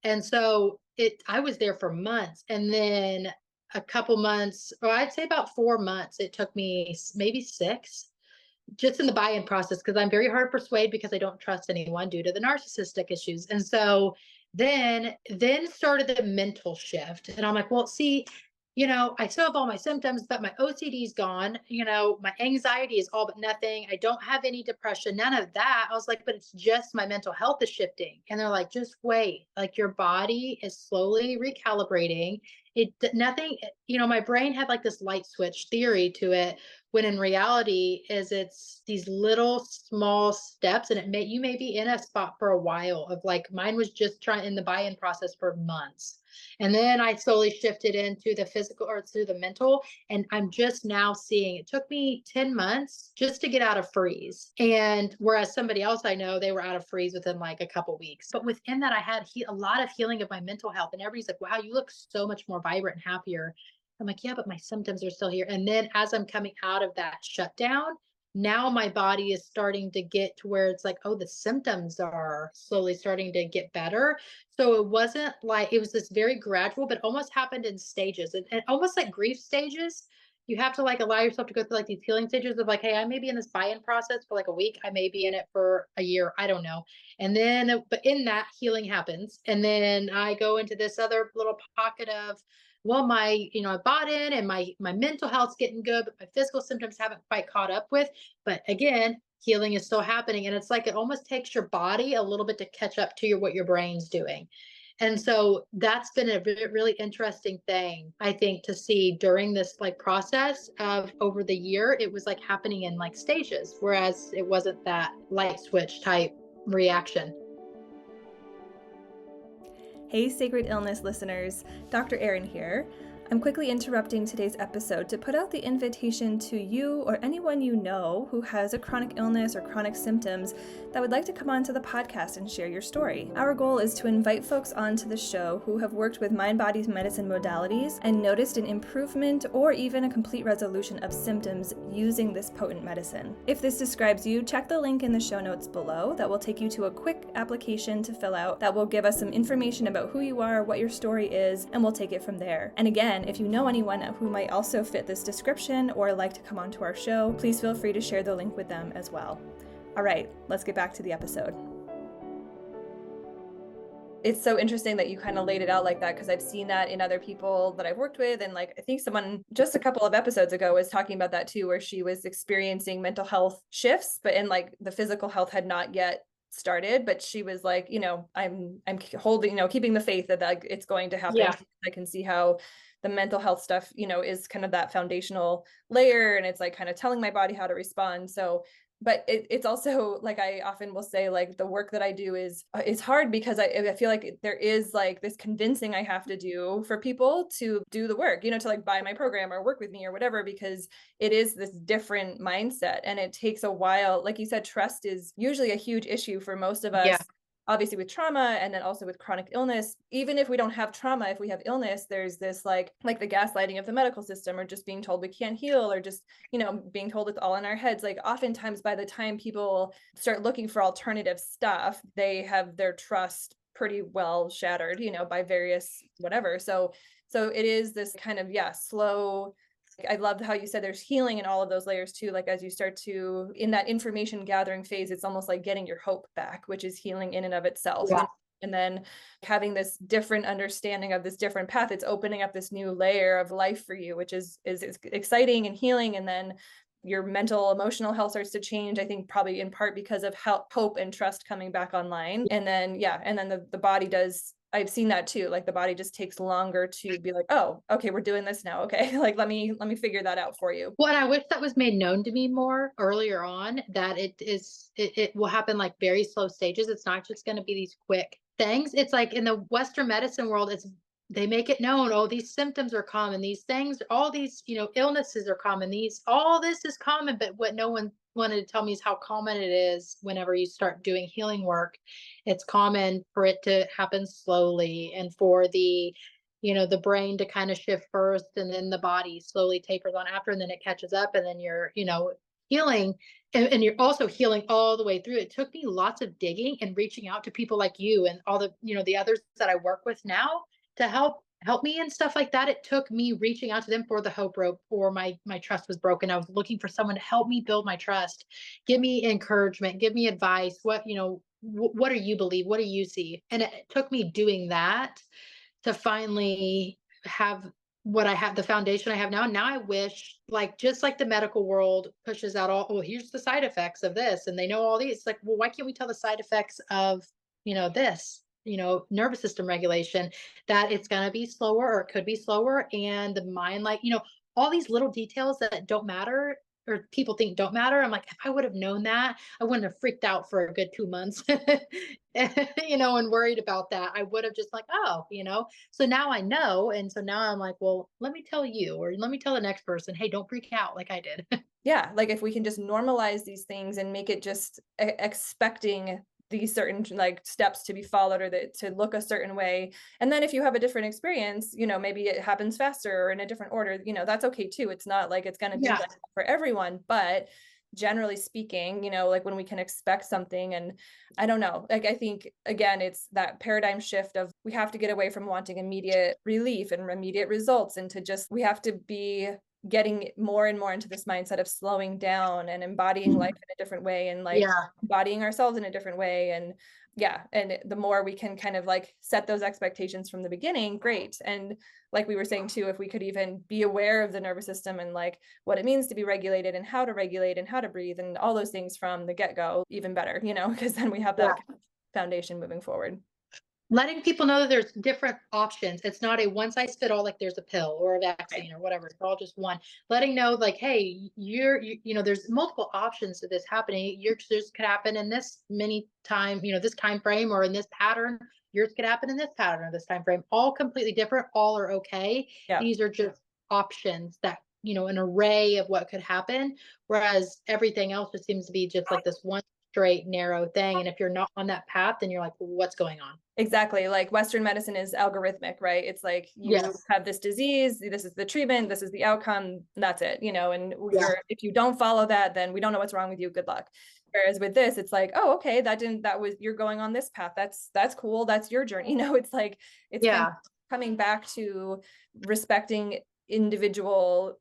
And so I was there for months. And then a couple months, or I'd say about 4 months, it took me maybe 6, just in the buy-in process, because I'm very hard to persuade, because I don't trust anyone due to the narcissistic issues. And so then started the mental shift. And I'm like, well, see, I still have all my symptoms, but my OCD is gone. My anxiety is all but nothing. I don't have any depression, none of that. I was like, but it's just my mental health is shifting. And they're like, just wait, like your body is slowly recalibrating. Nothing, my brain had like this light switch theory to it, when in reality it's these little small steps. And you may be in a spot for a while of like, mine was just trying in the buy-in process for months. And then I slowly shifted into the physical or through the mental. And I'm just now seeing, it took me 10 months just to get out of freeze. And whereas somebody else I know, they were out of freeze within like a couple weeks. But within that, I had a lot of healing of my mental health. And everybody's like, wow, you look so much more vibrant and happier. I'm like, yeah, but my symptoms are still here. And then as I'm coming out of that shutdown, now my body is starting to get to where it's like, oh, the symptoms are slowly starting to get better. So it wasn't like, it was this very gradual, but almost happened in stages, and almost like grief stages. You have to like allow yourself to go through like these healing stages of like, hey, I may be in this buy-in process for like a week. I may be in it for a year. I don't know. And then, but in that, healing happens. And then I go into this other little pocket of, well, I bought in, and my mental health's getting good, but my physical symptoms haven't quite caught up with. But again, healing is still happening. And it's like, it almost takes your body a little bit to catch up to what your brain's doing. And so that's been a really interesting thing, I think, to see during this like process of over the year. It was like happening in like stages, whereas it wasn't that light switch type reaction.
Hey, Sacred Illness listeners, Dr. Erin here. I'm quickly interrupting today's episode to put out the invitation to you or anyone you know who has a chronic illness or chronic symptoms that would like to come onto the podcast and share your story. Our goal is to invite folks onto the show who have worked with mind-body medicine modalities and noticed an improvement or even a complete resolution of symptoms using this potent medicine. If this describes you, check the link in the show notes below that will take you to a quick application to fill out that will give us some information about who you are, what your story is, and we'll take it from there. And again, if you know anyone who might also fit this description or like to come onto our show, please feel free to share the link with them as well. All right, let's get back to the episode. It's so interesting that you kind of laid it out like that, because I've seen that in other people that I've worked with. And like, I think someone just a couple of episodes ago was talking about that too, where she was experiencing mental health shifts, but in like the physical health had not yet started, but she was like, I'm holding, keeping the faith that it's going to happen.
Yeah.
I can see how the mental health stuff, is kind of that foundational layer, and it's like kind of telling my body how to respond. So but it's also like I often will say, like the work that I do is hard because I feel like there is like this convincing I have to do for people to do the work, to like buy my program or work with me or whatever, because it is this different mindset and it takes a while. Like you said, trust is usually a huge issue for most of
Yeah.
us, obviously with trauma and then also with chronic illness. Even if we don't have trauma, if we have illness, there's this like the gaslighting of the medical system, or just being told we can't heal, or just being told it's all in our heads. Like oftentimes by the time people start looking for alternative stuff, they have their trust pretty well shattered, by various whatever. So it is this kind of, yeah, slow. I loved how you said there's healing in all of those layers too. Like as you start to, in that information gathering phase, it's almost like getting your hope back, which is healing in and of itself.
Yeah.
And then having this different understanding of this different path, it's opening up this new layer of life for you, which is exciting and healing. And then your mental, emotional health starts to change, I think probably in part because of hope and trust coming back online. And then, yeah, and then the body does. I've seen that too. Like the body just takes longer to be like, oh, okay, we're doing this now. Okay. Like, let me figure that out for you.
Well, and I wish that was made known to me more earlier on, that it will happen like very slow stages. It's not just going to be these quick things. It's like in the Western medicine world, they make it known, oh, these symptoms are common, these things, all these, illnesses are common, all this is common. But what no one wanted to tell me is how common it is whenever you start doing healing work. It's common for it to happen slowly, and for the brain to kind of shift first, and then the body slowly tapers on after, and then it catches up, and then you're, healing. And you're also healing all the way through. It took me lots of digging and reaching out to people like you and all the others that I work with now to help me and stuff like that. It took me reaching out to them for the hope rope, or my trust was broken. I was looking for someone to help me build my trust, give me encouragement, give me advice. What do you believe? What do you see? And it took me doing that to finally have what I have, the foundation I have now. And now I wish, like, just like the medical world pushes out all, oh, here's the side effects of this, and they know all these. It's like, well, why can't we tell the side effects of, this, nervous system regulation, that it's going to be slower, or it could be slower. And the mind, like, all these little details that don't matter, or people think don't matter. I'm like, if I would have known that, I wouldn't have freaked out for a good 2 months, and worried about that. I would have just like, oh, so now I know. And so now I'm like, well, let me tell you, or let me tell the next person, hey, don't freak out like I did.
Yeah, like if we can just normalize these things and make it just expecting these certain like steps to be followed, or to look a certain way. And then if you have a different experience, maybe it happens faster or in a different order, that's okay too. It's not like it's going to be
Yeah.
like for everyone, but generally speaking, like when we can expect something. And I don't know, like I think again, it's that paradigm shift of we have to get away from wanting immediate relief and immediate results, and to just, we have to be getting more and more into this mindset of slowing down and embodying life in a different way, and like
Yeah.
embodying ourselves in a different way. And yeah, and the more we can kind of like set those expectations from the beginning, great. And like we were saying too, if we could even be aware of the nervous system and like what it means to be regulated and how to regulate and how to breathe and all those things from the get-go, even better, because then we have that foundation moving forward.
Letting people know that there's different options. It's not a one size fit all, like there's a pill or a vaccine or whatever. It's all just one. Letting know, like, hey, there's multiple options to this happening. Yours could happen in this many time, this time frame, or in this pattern. Yours could happen in this pattern or this time frame. All completely different. All are okay.
Yeah.
These are just options that, an array of what could happen. Whereas everything else just seems to be just like this one straight narrow thing. And if you're not on that path, then you're like, well, what's going on?
Exactly. Like Western medicine is algorithmic, right? It's like you have this disease, this is the treatment, this is the outcome, that's it, and if you don't follow that, then we don't know what's wrong with you. Good luck. Whereas with this, it's like, oh, okay, you're going on this path. That's cool. That's your journey. It's like, it's kind of coming back to respecting individual,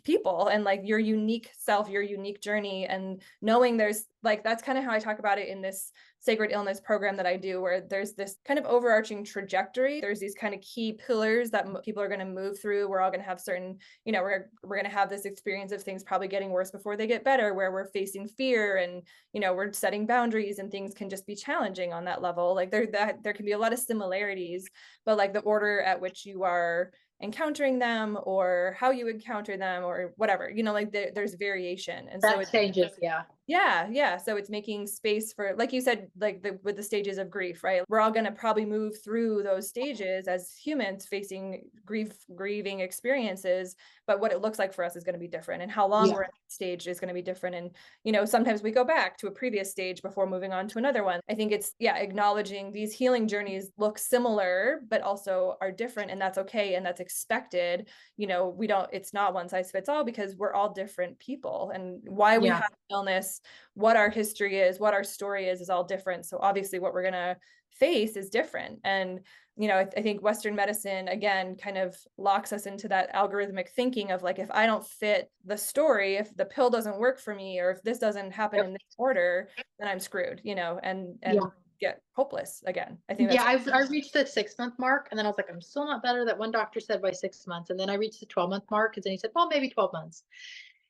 people, and like your unique self, your unique journey, and knowing there's like, that's kind of how I talk about it in this sacred illness program that I do, where there's this kind of overarching trajectory. There's these kind of key pillars that people are going to move through. We're all going to have certain, we're going to have this experience of things probably getting worse before they get better, where we're facing fear and, we're setting boundaries, and things can just be challenging on that level. Like there can be a lot of similarities, but like the order at which you are encountering them, or how you encounter them, or whatever, like there's variation. And
that
so it
changes. Yeah.
Yeah. So it's making space for, like you said, like with the stages of grief, right? We're all going to probably move through those stages as humans facing grieving experiences, but what it looks like for us is going to be different, and how long
Yeah.
we're in that stage is going to be different. And sometimes we go back to a previous stage before moving on to another one. I think it's, yeah, acknowledging these healing journeys look similar, but also are different, and that's okay, and that's expected. It's not one size fits all, because we're all different people, and why we
Yeah.
have illness, what our history is, what our story is all different. So obviously what we're going to face is different. And I think Western medicine, again, kind of locks us into that algorithmic thinking of like, if I don't fit the story, if the pill doesn't work for me, or if this doesn't happen
Yep.
in this order, then I'm screwed, and
Yeah.
get hopeless again. I think
Yeah,
that's
I reached the 6-month mark, and then I was like, I'm still not better. That one doctor said by 6 months, and then I reached the 12-month mark, and then he said, well, maybe 12 months.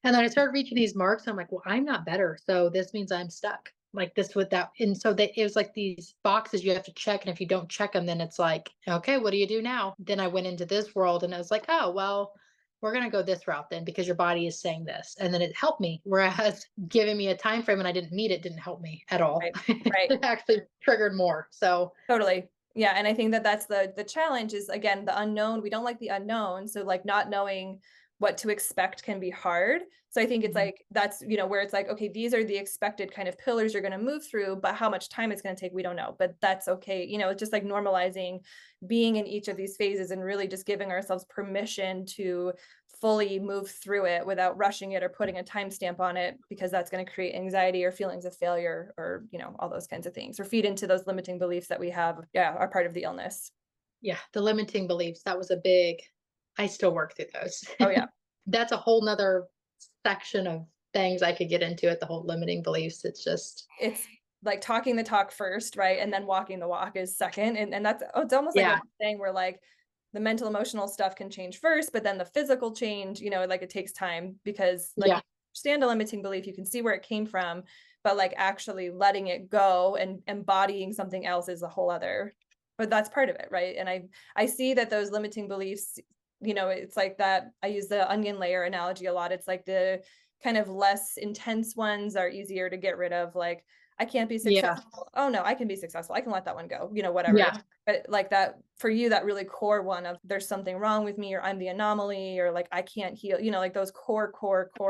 And then I started reaching these marks. And I'm like, well, I'm not better, so this means I'm stuck. Like this with that, and so it was like these boxes you have to check, and if you don't check them, then it's like, okay, what do you do now? Then I went into this world, and I was like, oh well, we're gonna go this route then, because your body is saying this, and then it helped me. Whereas giving me a time frame and I didn't meet it didn't help me at all.
right. Right.
It actually triggered more. So
Totally. Yeah. And I think that that's the challenge is, again, the unknown. We don't like the unknown. So like not knowing what to expect can be hard. So I think it's
mhm.
like, that's, where it's like, okay, these are the expected kind of pillars you're going to move through, but how much time it's going to take, we don't know, but that's okay. It's just like normalizing being in each of these phases, and really just giving ourselves permission to fully move through it without rushing it or putting a timestamp on it, because that's going to create anxiety or feelings of failure, or all those kinds of things, or feed into those limiting beliefs that we have, yeah, are part of the illness.
Yeah, the limiting beliefs, that was a big, I still work through those.
Oh yeah.
That's a whole nother section of things I could get into at the whole limiting beliefs. It's just,
It's like talking the talk first, right, and then walking the walk is second. And that's, it's almost like
yeah,
what you're saying, where like the mental emotional stuff can change first, but then the physical change, like it takes time, because like
yeah,
you understand a limiting belief, you can see where it came from, but like actually letting it go and embodying something else is a whole other, but that's part of it, right? And I see that those limiting beliefs, it's like that, I use the onion layer analogy a lot. It's like the kind of less intense ones are easier to get rid of, like, I can't be
yeah,
successful. Oh no, I can be successful. I can let that one go, whatever.
yeah,
But like that, for you, that really core one of there's something wrong with me, or I'm the anomaly, or like I can't heal, like those core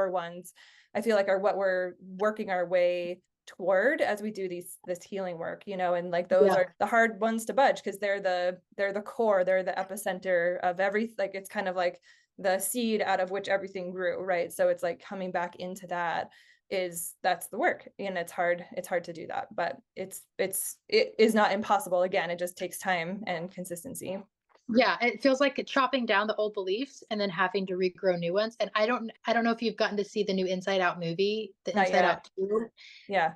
ones, I feel like are what we're working our way toward as we do this healing work, and like those
yeah,
are the hard ones to budge, because they're the core, they're the epicenter of everything. Like it's kind of like the seed out of which everything grew, right? So it's like coming back into that's the work, and it's hard to do that, but it is not impossible. Again, it just takes time and consistency.
yeah. It feels like chopping down the old beliefs and then having to regrow new ones. And I don't know if you've gotten to see the new Inside Out movie, the
Not
Inside
yet.
Out 2.
Yeah.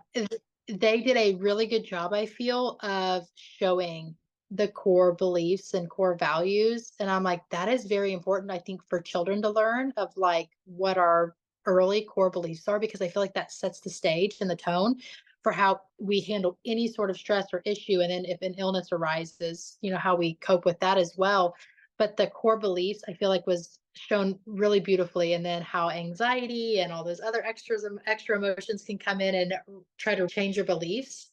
They did a really good job, I feel, of showing the core beliefs and core values. And I'm like, that is very important, I think, for children to learn, of like what our early core beliefs are, because I feel like that sets the stage and the tone for how we handle any sort of stress or issue. And then if an illness arises, how we cope with that as well. But the core beliefs, I feel like, was shown really beautifully, and then how anxiety and all those other extra emotions can come in and try to change your beliefs,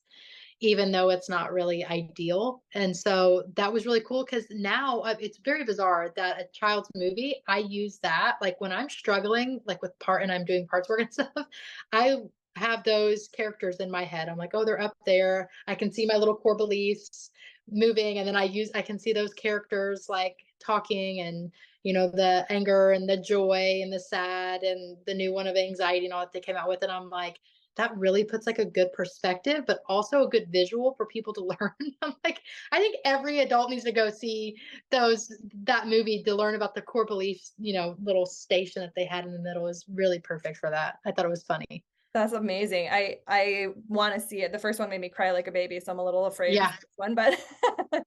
even though it's not really ideal. And so that was really cool, because now it's very bizarre that a child's movie, I use that like when I'm struggling, like with part and I'm doing parts work and stuff. I have those characters in my head. I'm like, oh, they're up there. I can see my little core beliefs moving. And then I can see those characters like talking, and the anger and the joy and the sad and the new one of anxiety and all that they came out with. And I'm like, that really puts like a good perspective, but also a good visual for people to learn. I'm like, I think every adult needs to go see that movie to learn about the core beliefs, little station that they had in the middle is really perfect for that. I thought it was funny.
That's amazing. I want to see it. The first one made me cry like a baby, so I'm a little afraid to
Yeah.
see this one, but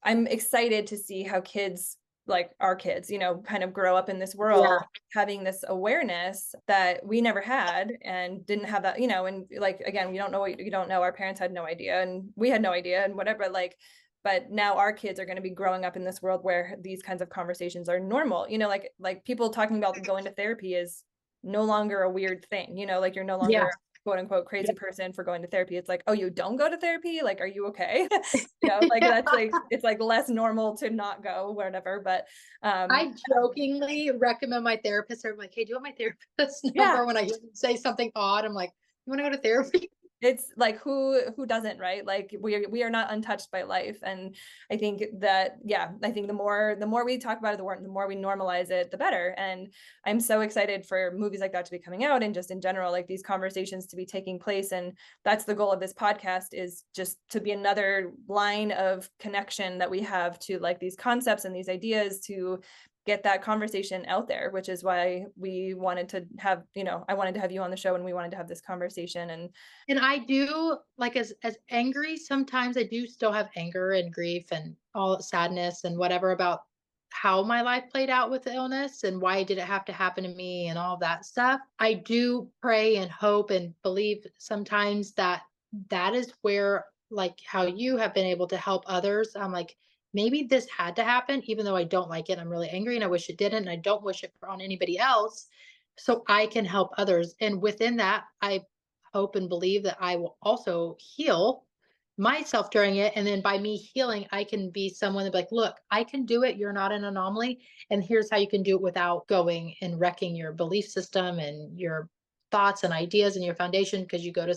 I'm excited to see how kids, like our kids, kind of grow up in this
Yeah.
world, having this awareness that we never had and didn't have that, and like, again, we don't know what you don't know. Our parents had no idea, and we had no idea, and whatever, like, but now our kids are going to be growing up in this world where these kinds of conversations are normal, like people talking about going to therapy is no longer a weird thing, like you're no longer
Yeah.
quote unquote crazy person for going to therapy. It's like, oh, you don't go to therapy? Like, are you okay? Like that's like, it's like less normal to not go, whatever. But
I jokingly recommend my therapist. I'm like, hey, do you want my therapist's
yeah,
number? When I hear them say something odd, I'm like, you want to go to therapy?
it's like who doesn't, right? Like we are not untouched by life. And I think that, yeah, I think the more we talk about it, the more we normalize it, the better. And I'm so excited for movies like that to be coming out, and just in general, like these conversations to be taking place. And that's the goal of this podcast, is just to be another line of connection that we have to like these concepts and these ideas, to get that conversation out there, which is why we wanted to have, I wanted to have you on the show, and we wanted to have this conversation.
And I do, like, as angry, sometimes I do still have anger and grief and all sadness and whatever about how my life played out with the illness and why did it have to happen to me and all that stuff. I do pray and hope and believe sometimes that that is where, like, how you have been able to help others. I'm like, maybe this had to happen, even though I don't like it. I'm really angry and I wish it didn't. And I don't wish it on anybody else, so I can help others. And within that, I hope and believe that I will also heal myself during it. And then by me healing, I can be someone that be like, look, I can do it. You're not an anomaly. And here's how you can do it without going and wrecking your belief system and your thoughts and ideas and your foundation, because you go to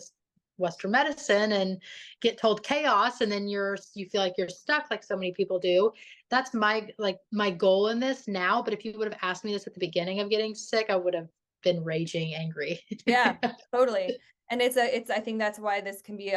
Western medicine and get told chaos, and then you feel like you're stuck, like so many people do. That's my goal in this now. But if you would have asked me this at the beginning of getting sick, I would have been raging angry.
Yeah, totally. And it's I think that's why this can be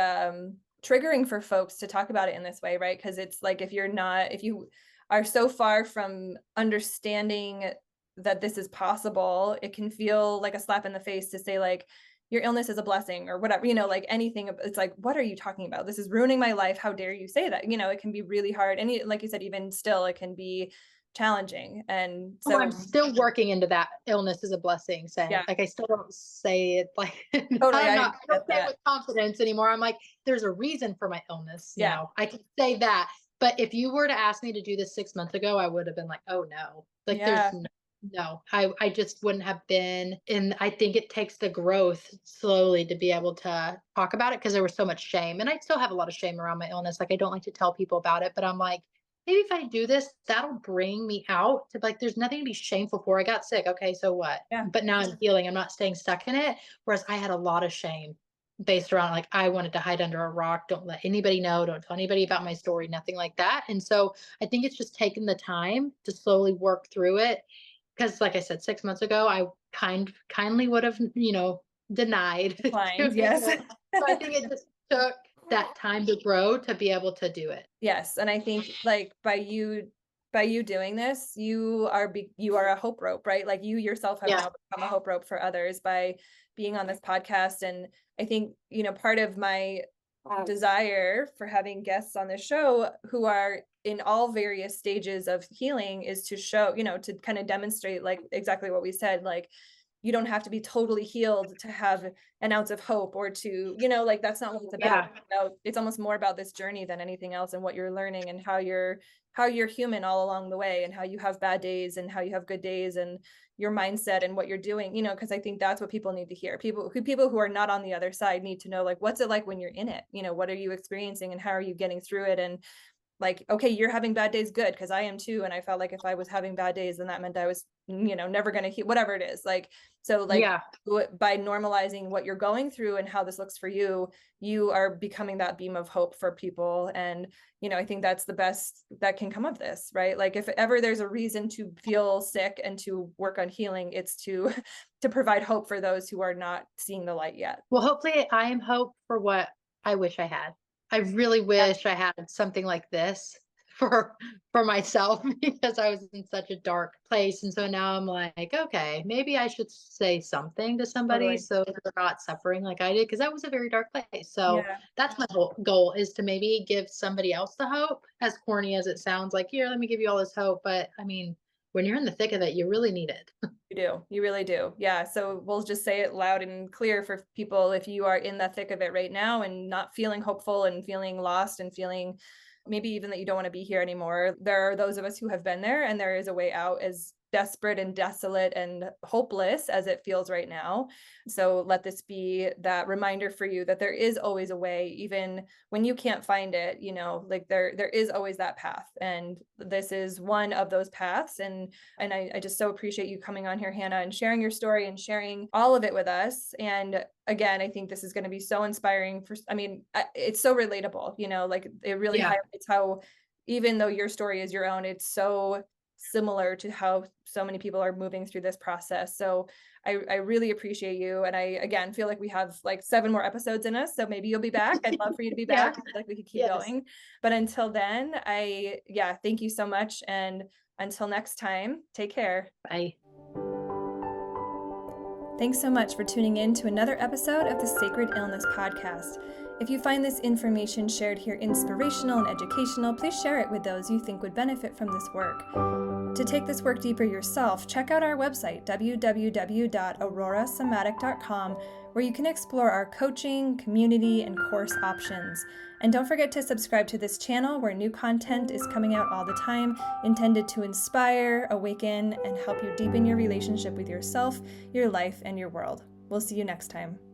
triggering for folks to talk about it in this way, right? Because it's like, if you are so far from understanding that this is possible, it can feel like a slap in the face to say like, your illness is a blessing or whatever, like anything. It's like, what are you talking about? This is ruining my life. How dare you say that? It can be really hard. And like you said, even still, it can be challenging. And
Oh,
so,
I'm still working into that illness is a blessing saying.
yeah,
Like, I still don't say it like
totally.
I
I
don't
get
say it
that.
with confidence anymore. I'm like, there's a reason for my illness.
Yeah.
I can say that. But if you were to ask me to do this 6 months ago, I would have been like, oh no. Like, there's
Yeah.
no, I just wouldn't have been. And I think it takes the growth slowly to be able to talk about it, because there was so much shame. And I still have a lot of shame around my illness. Like, I don't like to tell people about it, but I'm like, maybe if I do this, that'll bring me out to, like, there's nothing to be shameful for. I got sick. Okay, so what?
Yeah.
But now I'm healing. I'm not staying stuck in it. Whereas I had a lot of shame based around, like, I wanted to hide under a rock. Don't let anybody know. Don't tell anybody about my story, nothing like that. And so I think it's just taking the time to slowly work through it. Because, like I said, 6 months ago, I kindly would have, denied
Declined.
doing
Yes.
it. So I think it just took that time to grow to be able to do it.
Yes. And I think like by you doing this, you are a hope rope, right? Like you yourself have
Yeah.
now become a hope rope for others by being on this podcast. And I think, part of my desire for having guests on the show who are in all various stages of healing is to show, to kind of demonstrate like exactly what we said, like you don't have to be totally healed to have an ounce of hope, or to, like that's not what it's about. It's almost more about this journey than anything else, and what you're learning and how you're human all along the way, and how you have bad days and how you have good days, and your mindset and what you're doing, because I think that's what people need to hear. People who are not on the other side need to know, like, what's it like when you're in it? What are you experiencing and how are you getting through it? And like, okay, you're having bad days, good, because I am too. And I felt like if I was having bad days, then that meant I was, never going to heal, whatever it is. Like, so like by normalizing what you're going through and how this looks for you, you are becoming that beam of hope for people. And, I think that's the best that can come of this, right? Like if ever there's a reason to feel sick and to work on healing, it's to provide hope for those who are not seeing the light yet.
Well, hopefully I am hope for what I wish I had. I really wish I had something like this for myself, because I was in such a dark place. And so now I'm like, okay, maybe I should say something to somebody
Totally.
so they're not suffering like I did, because that was a very dark place. So
Yeah.
that's my whole goal, is to maybe give somebody else the hope, as corny as it sounds, like, here, let me give you all this hope. But I mean, when you're in the thick of it, you really need it.
You do. You really do. Yeah. So we'll just say it loud and clear for people. If you are in the thick of it right now and not feeling hopeful and feeling lost and feeling maybe even that you don't want to be here anymore, there are those of us who have been there, and there is a way out, as desperate and desolate and hopeless as it feels right now. So let this be that reminder for you that there is always a way, even when you can't find it, like there is always that path. And this is one of those paths. And I just so appreciate you coming on here, Hannah, and sharing your story and sharing all of it with us. And again, I think this is going to be so inspiring it's so relatable, like it really highlights how, even though your story is your own, it's so similar to how so many people are moving through this process. So I really appreciate you. And I, again, feel like we have like 7 more episodes in us. So maybe you'll be back. I'd love for you to be back. I feel like we could keep going. But until then, thank you so much. And until next time, take care.
Bye.
Thanks so much for tuning in to another episode of the Sacred Illness Podcast. If you find this information shared here inspirational and educational, please share it with those you think would benefit from this work. To take this work deeper yourself, check out our website, www.aurorasomatic.com, where you can explore our coaching, community, and course options. And don't forget to subscribe to this channel where new content is coming out all the time, intended to inspire, awaken, and help you deepen your relationship with yourself, your life, and your world. We'll see you next time.